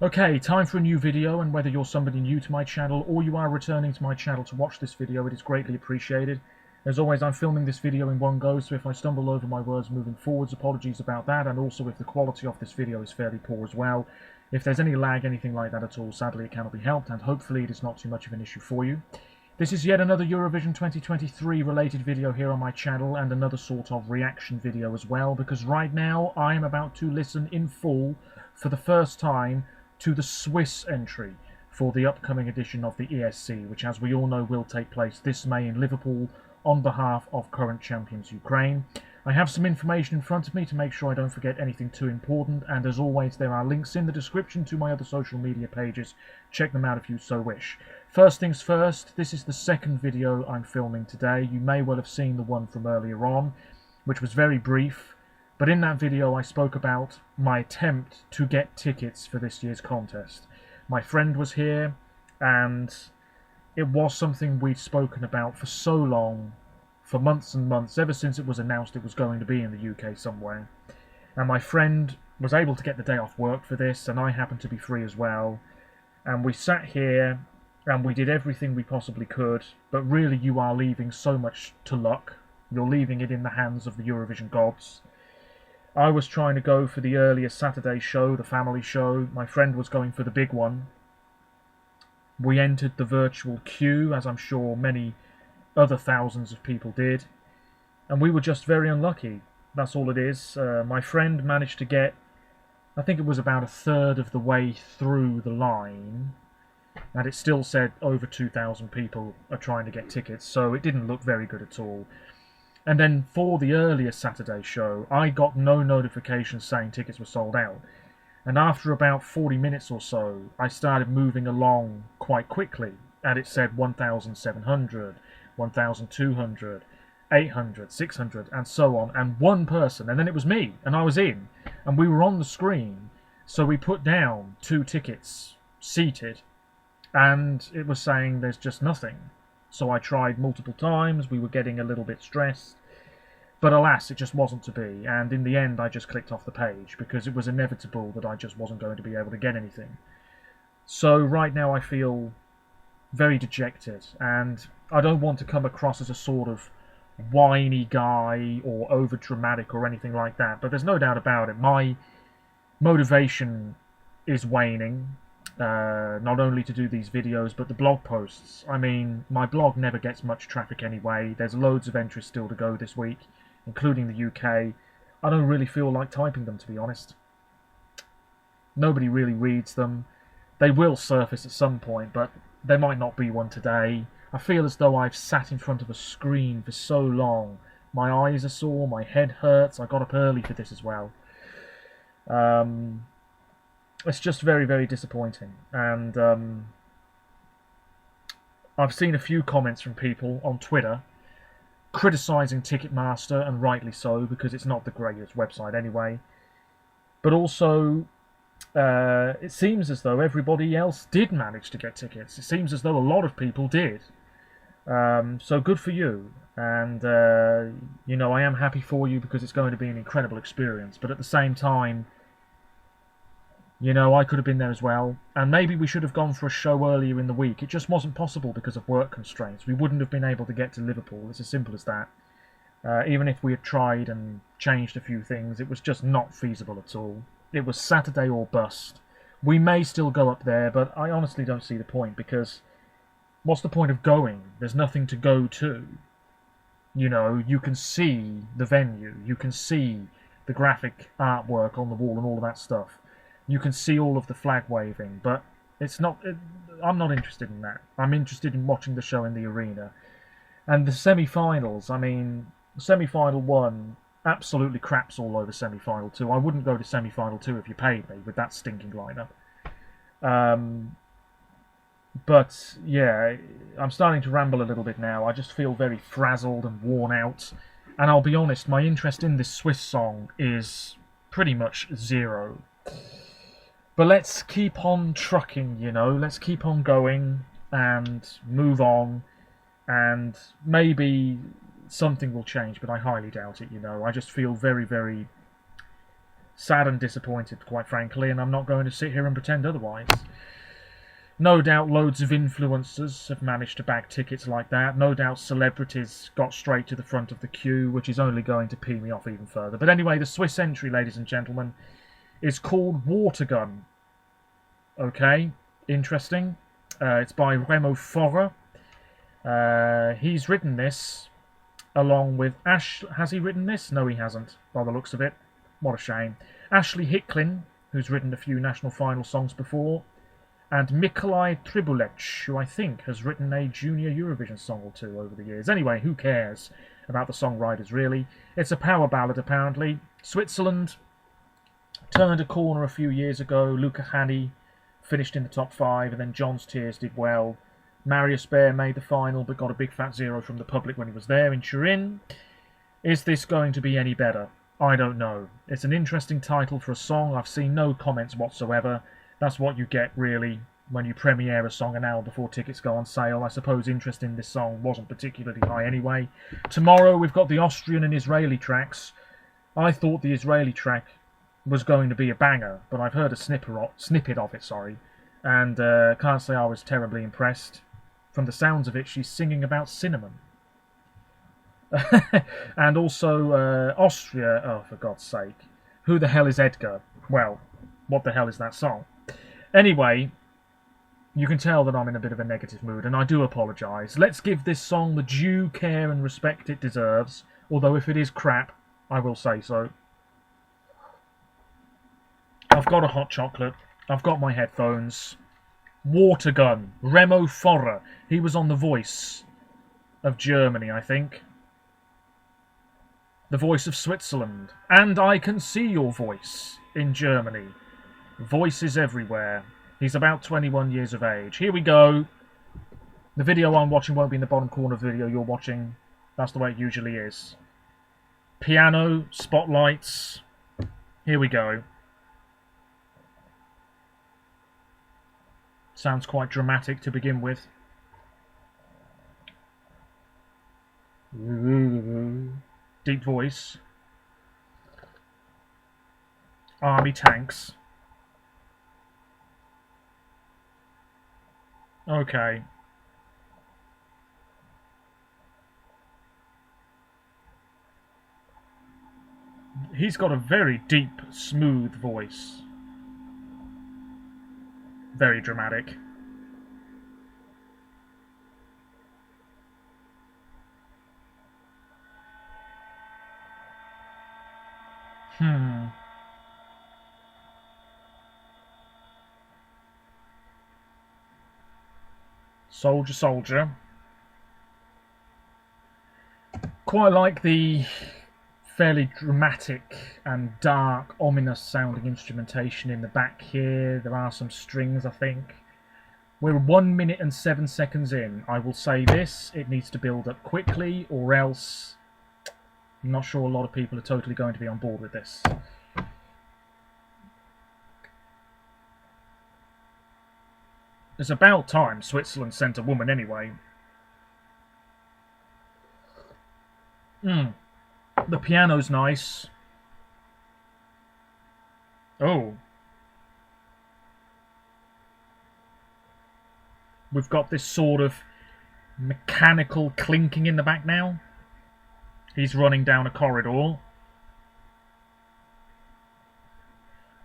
Okay, time for a new video, and whether you're somebody new to my channel or you are returning to my channel to watch this video, it is greatly appreciated. As always, I'm filming this video in one go, so if I stumble over my words moving forwards, apologies about that, and also if the quality of this video is fairly poor as well. If there's any lag, anything like that at all, sadly it cannot be helped, and hopefully it is not too much of an issue for you. This is yet another Eurovision 2023 related video here on my channel, and another sort of reaction video as well, because right now I am about to listen in full, for the first time, to the Swiss entry for the upcoming edition of the ESC, which, as we all know, will take place this May in Liverpool on behalf of current champions Ukraine. I have some information in front of me to make sure I don't forget anything too important, and as always there are links in the description to my other social media pages. Check them out if you so wish. First things first, this is the second video I'm filming today. You may well have seen the one from earlier on, which was very brief. But in that video I spoke about my attempt to get tickets for this year's contest. My friend was here, and it was something we'd spoken about for so long, for months and months, ever since it was announced it was going to be in the UK somewhere. And my friend was able to get the day off work for this, and I happened to be free as well. And we sat here, and we did everything we possibly could, but really you are leaving so much to luck. You're leaving it in the hands of the Eurovision gods. I was trying to go for the earlier Saturday show, the family show. My friend was going for the big one. We entered the virtual queue, as I'm sure many other thousands of people did. And we were just very unlucky. That's all it is. My friend managed to get, I think it was about a third of the way through the line. And it still said over 2,000 people are trying to get tickets, so it didn't look very good at all. And then for the earlier Saturday show, I got no notification saying tickets were sold out. And after about 40 minutes or so, I started moving along quite quickly, and it said 1,700, 1,200, 800, 600, and so on, and one person, and then it was me, and I was in, and we were on the screen, so we put down 2 tickets, seated, and it was saying there's just nothing. So I tried multiple times, we were getting a little bit stressed, but alas, it just wasn't to be, and in the end I just clicked off the page, because it was inevitable that I just wasn't going to be able to get anything. So right now I feel very dejected, and I don't want to come across as a sort of whiny guy or over-dramatic or anything like that, but there's no doubt about it, my motivation is waning. Not only to do these videos, but the blog posts. I mean, my blog never gets much traffic anyway. There's loads of entries still to go this week, including the UK. I don't really feel like typing them, to be honest. Nobody really reads them. They will surface at some point, but there might not be one today. I feel as though I've sat in front of a screen for so long. My eyes are sore, my head hurts. I got up early for this as well. It's just very, very disappointing, and I've seen a few comments from people on Twitter criticising Ticketmaster, and rightly so, because it's not the greatest website anyway, but also it seems as though everybody else did manage to get tickets. It seems as though a lot of people did, so good for you, and you know, I am happy for you because it's going to be an incredible experience, but at the same time, you know, I could have been there as well, and maybe we should have gone for a show earlier in the week. It just wasn't possible because of work constraints. We wouldn't have been able to get to Liverpool. It's as simple as that. Even if we had tried and changed a few things, it was just not feasible at all. It was Saturday or bust. We may still go up there, but I honestly don't see the point, because what's the point of going? There's nothing to go to. You know, you can see the venue, you can see the graphic artwork on the wall and all of that stuff. You can see all of the flag waving, but it's not. I'm not interested in that. I'm interested in watching the show in the arena. And the semi-finals, I mean, semi-final 1 absolutely craps all over semi-final 2. I wouldn't go to semi-final 2 if you paid me with that stinking lineup. But yeah, I'm starting to ramble a little bit now. I just feel very frazzled and worn out. And I'll be honest, my interest in this Swiss song is pretty much zero. But let's keep on trucking, you know, let's keep on going and move on, and maybe something will change, but I highly doubt it, you know. I just feel very, very sad and disappointed, quite frankly, and I'm not going to sit here and pretend otherwise. No doubt loads of influencers have managed to bag tickets like that. No doubt celebrities got straight to the front of the queue, which is only going to pee me off even further. But anyway, the Swiss entry, ladies and gentlemen, is called Watergun. Okay, interesting. It's by Remo Forrer. He's written this along with Has he written this? No, he hasn't, by the looks of it. What a shame. Ashley Hicklin, who's written a few national final songs before, and Mikolaj Tribulec, who I think has written a junior Eurovision song or two over the years. Anyway, who cares about the songwriters, really? It's a power ballad, apparently. Switzerland turned a corner a few years ago. Luca Hani finished in the top 5, and then John's Tears did well. Marius Bear made the final, but got a big fat 0 from the public when he was there in Turin. Is this going to be any better? I don't know. It's an interesting title for a song. I've seen no comments whatsoever. That's what you get, really, when you premiere a song an hour before tickets go on sale. I suppose interest in this song wasn't particularly high anyway. Tomorrow we've got the Austrian and Israeli tracks. I thought the Israeli track was going to be a banger, but I've heard a snippet of it, and can't say I was terribly impressed. From the sounds of it, she's singing about cinnamon. And also Austria, oh, for God's sake. Who the hell is Edgar? Well, what the hell is that song? Anyway, you can tell that I'm in a bit of a negative mood, and I do apologise. Let's give this song the due care and respect it deserves, although if it is crap, I will say so. I've got a hot chocolate. I've got my headphones. Watergun. Remo Forrer. He was on The Voice of Germany, I think. The Voice of Switzerland. And I Can See Your Voice in Germany. Voices everywhere. He's about 21 years of age. Here we go. The video I'm watching won't be in the bottom corner of the video you're watching. That's the way it usually is. Piano, spotlights. Here we go. Sounds quite dramatic to begin with. Deep voice. Army tanks. Okay. He's got a very deep, smooth voice. Very dramatic. Soldier, soldier. Quite like the fairly dramatic and dark, ominous sounding instrumentation in the back here. There are some strings, I think. We're 1 minute and 7 seconds in. I will say this, it needs to build up quickly, or else I'm not sure a lot of people are totally going to be on board with this. It's about time Switzerland sent a woman anyway. The piano's nice. Oh. We've got this sort of mechanical clinking in the back now. He's running down a corridor.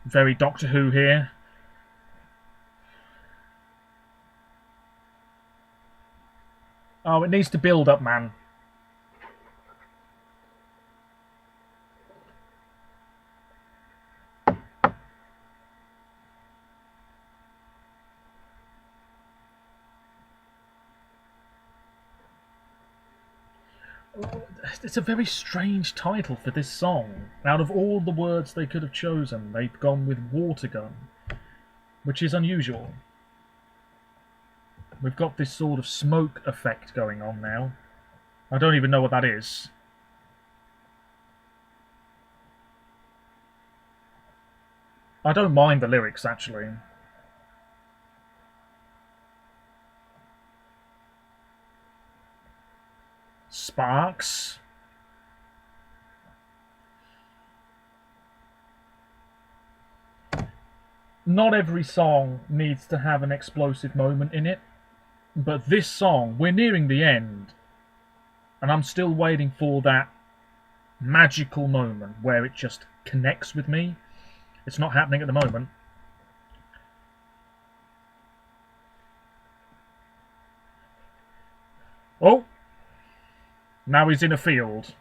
Very Doctor Who here. Oh, it needs to build up, man. It's a very strange title for this song. Out of all the words they could have chosen, they've gone with Watergun, which is unusual. We've got this sort of smoke effect going on now. I don't even know what that is. I don't mind the lyrics, actually. Sparks. not every song needs to have an explosive moment in it, but this song, we're nearing the end, and I'm still waiting for that magical moment where it just connects with me. It's not happening at the moment. Oh! Now he's in a field.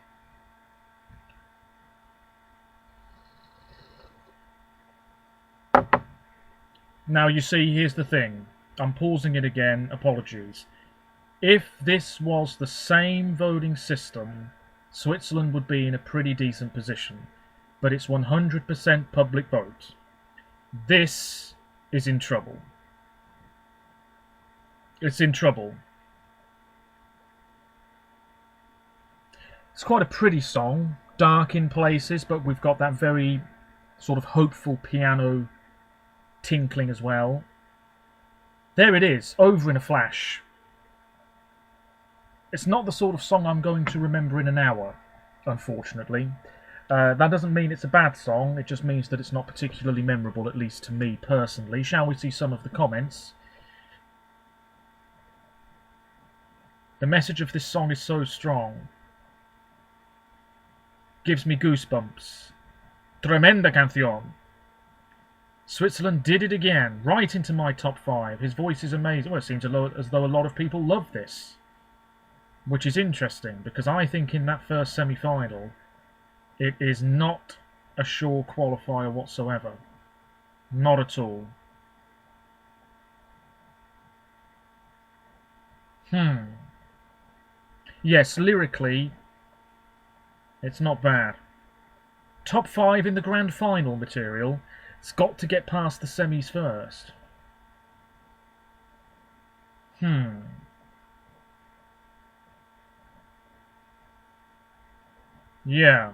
Now you see, here's the thing. I'm pausing it again, apologies. If this was the same voting system, Switzerland would be in a pretty decent position. But it's 100% public vote. This is in trouble. It's in trouble. It's quite a pretty song, dark in places, but we've got that very sort of hopeful piano tinkling as well. There it is, over in a flash. It's not the sort of song I'm going to remember in an hour, unfortunately. That doesn't mean it's a bad song, it just means that it's not particularly memorable, at least to me personally. Shall we see some of the comments? The message of this song is so strong. Gives me goosebumps. Tremenda canción. Switzerland did it again, right into my top 5. His voice is amazing. Well, it seems as though a lot of people love this. Which is interesting, because I think in that first semi-final, it is not a sure qualifier whatsoever. Not at all. Yes, lyrically, it's not bad. Top 5 in the grand final material. It's got to get past the semis first. Yeah.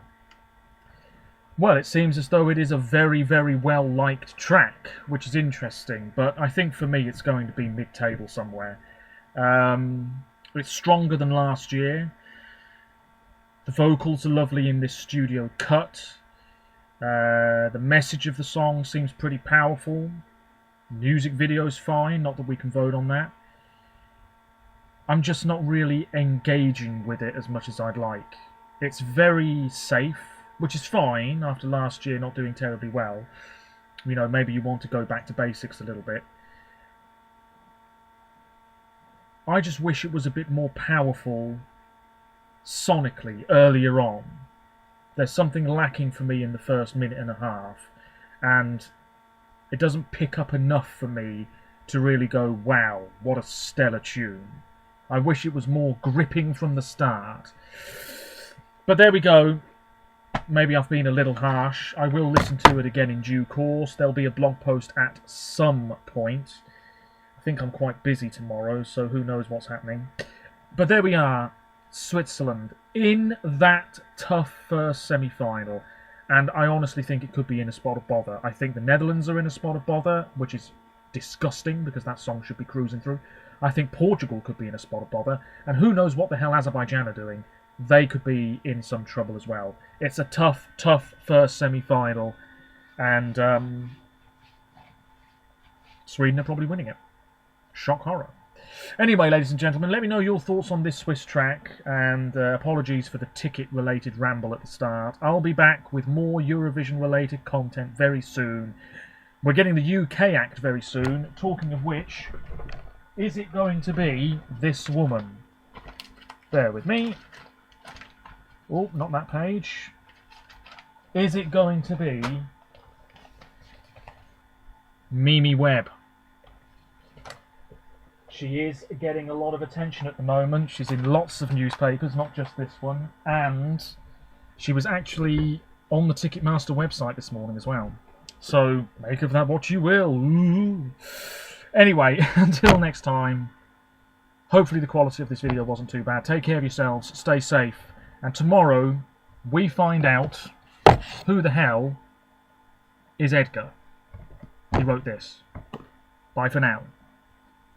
Well, it seems as though it is a very, very well-liked track, which is interesting, but I think for me it's going to be mid-table somewhere. It's stronger than last year. The vocals are lovely in this studio cut. The message of the song seems pretty powerful. Music video's fine, not that we can vote on that. I'm just not really engaging with it as much as I'd like. It's very safe, which is fine after last year not doing terribly well. You know, maybe you want to go back to basics a little bit. I just wish it was a bit more powerful sonically earlier on. There's something lacking for me in the first minute and a half, and it doesn't pick up enough for me to really go, wow, what a stellar tune. I wish it was more gripping from the start. But there we go. Maybe I've been a little harsh. I will listen to it again in due course. There'll be a blog post at some point. I think I'm quite busy tomorrow, so who knows what's happening. But there we are. Switzerland in that tough first semi-final, and I honestly think it could be in a spot of bother. I think the Netherlands are in a spot of bother, which is disgusting because that song should be cruising through. I think Portugal could be in a spot of bother, and who knows what the hell Azerbaijan are doing. They could be in some trouble as well. It's a tough, tough first semi-final, and Sweden are probably winning it. Shock horror. Anyway, ladies and gentlemen, let me know your thoughts on this Swiss track, and apologies for the ticket-related ramble at the start. I'll be back with more Eurovision-related content very soon. We're getting the UK act very soon. Talking of which, is it going to be this woman? Bear with me. Oh, not that page. Is it going to be Mimi Webb? She is getting a lot of attention at the moment. She's in lots of newspapers, not just this one. And she was actually on the Ticketmaster website this morning as well. So make of that what you will. Ooh. Anyway, until next time, hopefully the quality of this video wasn't too bad. Take care of yourselves, stay safe. And tomorrow, we find out who the hell is Edgar. He wrote this. Bye for now.